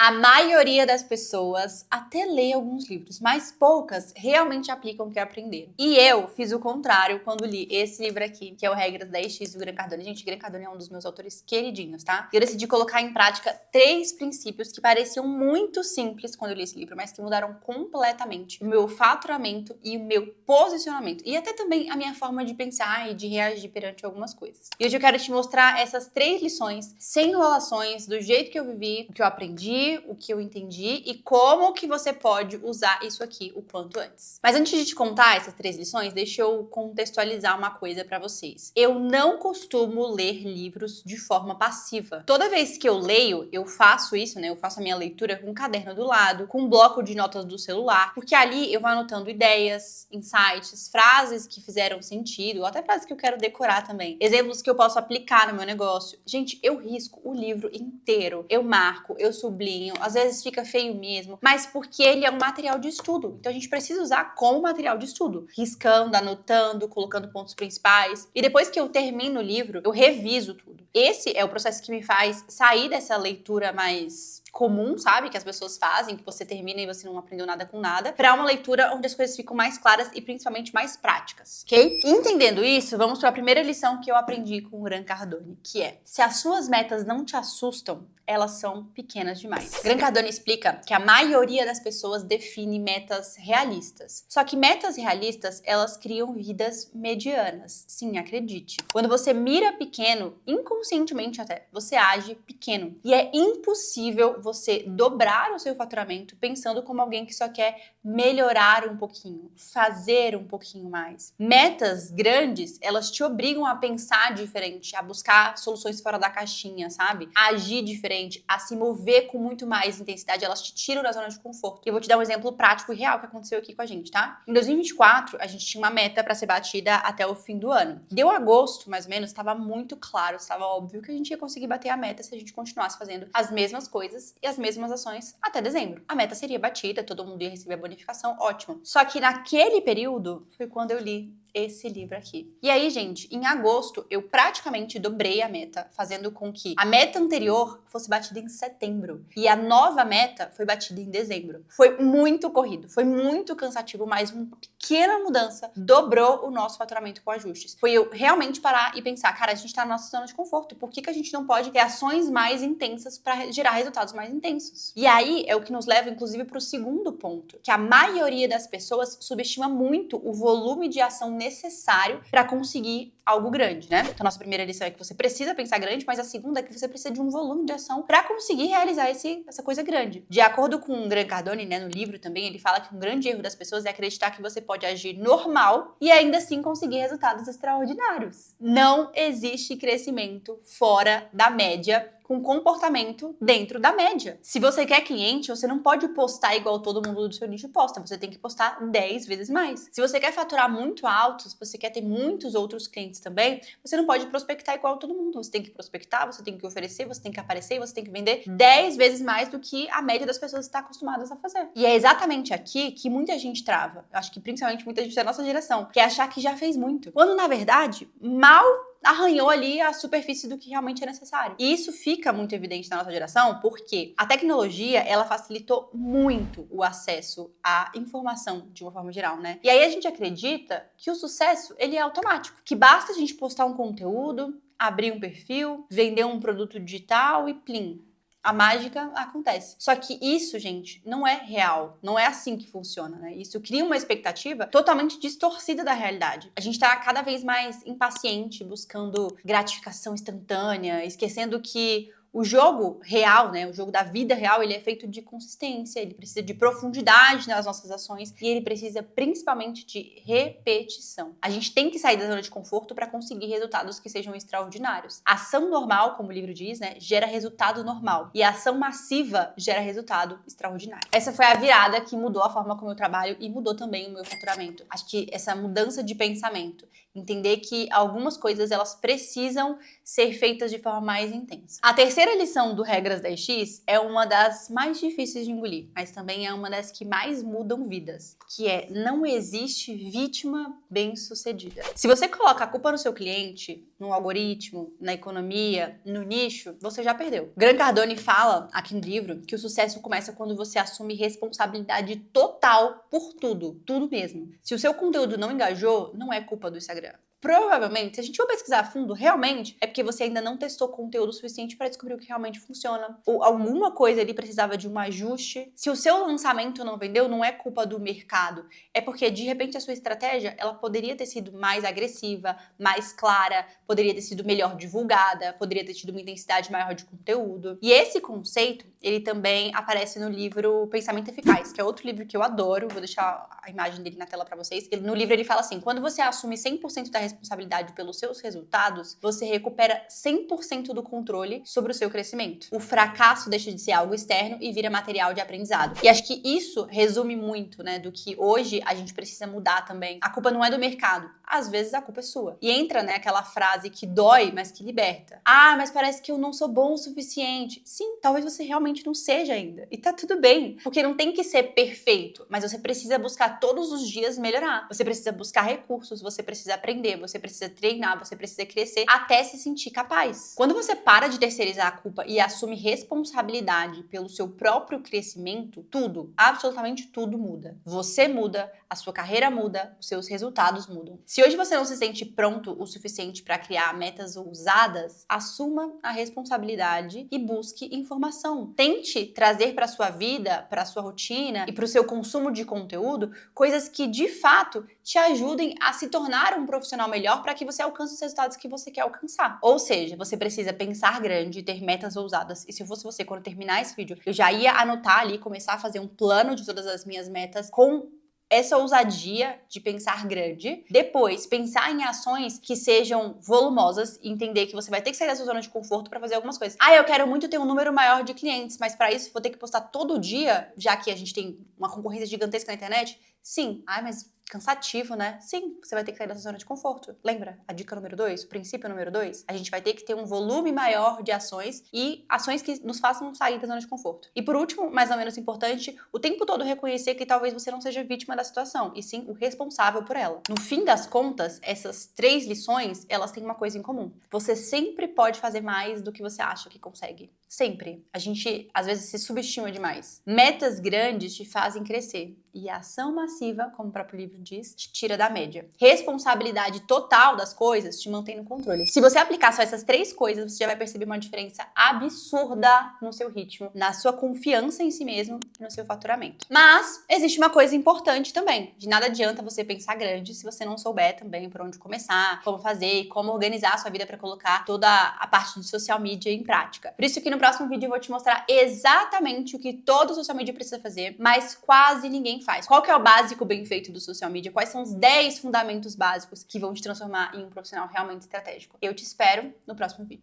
A maioria das pessoas até lê alguns livros, mas poucas realmente aplicam o que aprenderam. E eu fiz o contrário quando li esse livro aqui, que é o Regras 10x do Grant Cardone. Gente, Grant Cardone é um dos meus autores queridinhos, tá? E eu decidi colocar em prática 3 princípios que pareciam muito simples quando eu li esse livro, mas que mudaram completamente o meu faturamento e o meu posicionamento. E até também a minha forma de pensar e de reagir perante algumas coisas. E hoje eu quero te mostrar essas 3 lições, sem enrolações, do jeito que eu vivi, o que eu aprendi, o que eu entendi e como que você pode usar isso aqui o quanto antes. Mas antes de te contar essas 3 lições, deixa eu contextualizar uma coisa pra vocês. Eu não costumo ler livros de forma passiva. Toda vez que eu leio, eu faço isso, né? Eu faço a minha leitura com um caderno do lado, com um bloco de notas do celular, porque ali eu vou anotando ideias, insights, frases que fizeram sentido, ou até frases que eu quero decorar também. Exemplos que eu posso aplicar no meu negócio. Gente, eu risco o livro inteiro. Eu marco, eu sublinho, às vezes fica feio mesmo, mas porque ele é um material de estudo. Então a gente precisa usar como material de estudo, riscando, anotando, colocando pontos principais. E depois que eu termino o livro, eu reviso tudo. Esse é o processo que me faz sair dessa leitura mais comum, sabe? Que as pessoas fazem, que você termina e você não aprendeu nada com nada, para uma leitura onde as coisas ficam mais claras e principalmente mais práticas, ok? Entendendo isso, vamos para a primeira lição que eu aprendi com o Grant Cardone, que é: se as suas metas não te assustam, elas são pequenas demais. Grant Cardone explica que a maioria das pessoas define metas realistas. Só que metas realistas, elas criam vidas medianas. Sim, acredite. Quando você mira pequeno, inconscientemente até, você age pequeno. E é impossível você dobrar o seu faturamento pensando como alguém que só quer melhorar um pouquinho, fazer um pouquinho mais. Metas grandes, elas te obrigam a pensar diferente, a buscar soluções fora da caixinha, sabe? A agir diferente, a se mover com muito mais intensidade, elas te tiram da zona de conforto. E eu vou te dar um exemplo prático e real que aconteceu aqui com a gente, tá? Em 2024, a gente tinha uma meta pra ser batida até o fim do ano. Deu agosto, mais ou menos, estava muito claro, estava óbvio que a gente ia conseguir bater a meta se a gente continuasse fazendo as mesmas coisas e as mesmas ações até dezembro. A meta seria batida, todo mundo ia receber a bonificação, ótimo. Só que naquele período foi quando eu li esse livro aqui. E aí, gente, em agosto, eu praticamente dobrei a meta, fazendo com que a meta anterior fosse batida em setembro. E a nova meta foi batida em dezembro. Foi muito corrido, foi muito cansativo, mas uma pequena mudança dobrou o nosso faturamento com ajustes. Foi eu realmente parar e pensar, cara, a gente tá na nossa zona de conforto, por que a gente não pode ter ações mais intensas para gerar resultados mais intensos? E aí é o que nos leva, inclusive, para o segundo ponto, que a maioria das pessoas subestima muito o volume de ação necessário para conseguir algo grande, né? Então, a nossa primeira lição é que você precisa pensar grande, mas a segunda é que você precisa de um volume de ação para conseguir realizar essa coisa grande. De acordo com o Grant Cardone, né, no livro também, ele fala que um grande erro das pessoas é acreditar que você pode agir normal e ainda assim conseguir resultados extraordinários. Não existe crescimento fora da média com comportamento dentro da média. Se você quer cliente, você não pode postar igual todo mundo do seu nicho posta. Você tem que postar 10 vezes mais. Se você quer faturar muito alto, se você quer ter muitos outros clientes também, você não pode prospectar igual todo mundo. Você tem que prospectar, você tem que oferecer, você tem que aparecer, você tem que vender 10 vezes mais do que a média das pessoas está acostumadas a fazer. E é exatamente aqui que muita gente trava. Eu acho que principalmente muita gente da nossa geração, que é achar que já fez muito. Quando, na verdade, mal arranhou ali a superfície do que realmente é necessário. E isso fica muito evidente na nossa geração porque a tecnologia, ela facilitou muito o acesso à informação de uma forma geral, né? E aí a gente acredita que o sucesso, ele é automático, que basta a gente postar um conteúdo, abrir um perfil, vender um produto digital e plim. A mágica acontece. Só que isso, gente, não é real. Não é assim que funciona, né? Isso cria uma expectativa totalmente distorcida da realidade. A gente tá cada vez mais impaciente, buscando gratificação instantânea, esquecendo que o jogo real, né, o jogo da vida real, ele é feito de consistência, ele precisa de profundidade nas nossas ações e ele precisa principalmente de repetição. A gente tem que sair da zona de conforto para conseguir resultados que sejam extraordinários. Ação normal, como o livro diz, né, gera resultado normal e a ação massiva gera resultado extraordinário. Essa foi a virada que mudou a forma como eu trabalho e mudou também o meu faturamento. Acho que essa mudança de pensamento, Entender que algumas coisas elas precisam ser feitas de forma mais intensa. A terceira lição do Regras 10x é uma das mais difíceis de engolir, mas também é uma das que mais mudam vidas, que é: não existe vítima bem-sucedida. Se você coloca a culpa no seu cliente, no algoritmo, na economia, no nicho, você já perdeu. Grant Cardone fala aqui no livro que o sucesso começa quando você assume responsabilidade total por tudo, tudo mesmo. Se o seu conteúdo não engajou, não é culpa do Instagram. Provavelmente, se a gente for pesquisar a fundo, realmente é porque você ainda não testou conteúdo suficiente para descobrir o que realmente funciona. Ou alguma coisa ali precisava de um ajuste. Se o seu lançamento não vendeu, não é culpa do mercado. É porque, de repente, a sua estratégia ela poderia ter sido mais agressiva, mais clara, poderia ter sido melhor divulgada, poderia ter tido uma intensidade maior de conteúdo. E esse conceito, ele também aparece no livro Pensamento Eficaz, que é outro livro que eu adoro. Vou deixar a imagem dele na tela para vocês. No livro ele fala assim: quando você assume 100% da responsabilidade pelos seus resultados, você recupera 100% do controle sobre o seu crescimento. O fracasso deixa de ser algo externo e vira material de aprendizado. E acho que isso resume muito, né, do que hoje a gente precisa mudar também. A culpa não é do mercado. Às vezes a culpa é sua. E entra, né, aquela frase que dói, mas que liberta. Ah, mas parece que eu não sou bom o suficiente. Sim, talvez você realmente não seja ainda. E tá tudo bem. Porque não tem que ser perfeito, mas você precisa buscar todos os dias melhorar. Você precisa buscar recursos, você precisa aprender, você precisa treinar, você precisa crescer até se sentir capaz. Quando você para de terceirizar a culpa e assume responsabilidade pelo seu próprio crescimento, tudo, absolutamente tudo muda. Você muda, a sua carreira muda, os seus resultados mudam. Se hoje você não se sente pronto o suficiente para criar metas ousadas, assuma a responsabilidade e busque informação. Tente trazer para sua vida, para sua rotina e para o seu consumo de conteúdo coisas que de fato te ajudem a se tornar um profissional melhor para que você alcance os resultados que você quer alcançar. Ou seja, você precisa pensar grande, ter metas ousadas. E se eu fosse você, quando terminar esse vídeo, eu já ia anotar ali, começar a fazer um plano de todas as minhas metas com essa ousadia de pensar grande. Depois, pensar em ações que sejam volumosas e entender que você vai ter que sair da sua zona de conforto para fazer algumas coisas. Ah, eu quero muito ter um número maior de clientes, mas para isso vou ter que postar todo dia, já que a gente tem uma concorrência gigantesca na internet? Sim. Ai, mas cansativo, né? Sim, você vai ter que sair da sua zona de conforto. Lembra? A dica número 2, o princípio número 2? A gente vai ter que ter um volume maior de ações e ações que nos façam sair da zona de conforto. E por último, mais ou menos importante, o tempo todo reconhecer que talvez você não seja vítima da situação, e sim o responsável por ela. No fim das contas, essas 3 lições, elas têm uma coisa em comum. Você sempre pode fazer mais do que você acha que consegue. Sempre. A gente, às vezes, se subestima demais. Metas grandes te fazem crescer. E a ação massiva, como o próprio livro diz, te tira da média. Responsabilidade total das coisas te mantém no controle. Se você aplicar só essas 3 coisas, você já vai perceber uma diferença absurda no seu ritmo, na sua confiança em si mesmo e no seu faturamento. Mas existe uma coisa importante também. De nada adianta você pensar grande se você não souber também por onde começar, como fazer, como organizar a sua vida para colocar toda a parte de social media em prática. Por isso que no próximo vídeo eu vou te mostrar exatamente o que todo social media precisa fazer, mas quase ninguém faz. Qual que é o básico bem feito do social media? Quais são os 10 fundamentos básicos que vão te transformar em um profissional realmente estratégico? Eu te espero no próximo vídeo.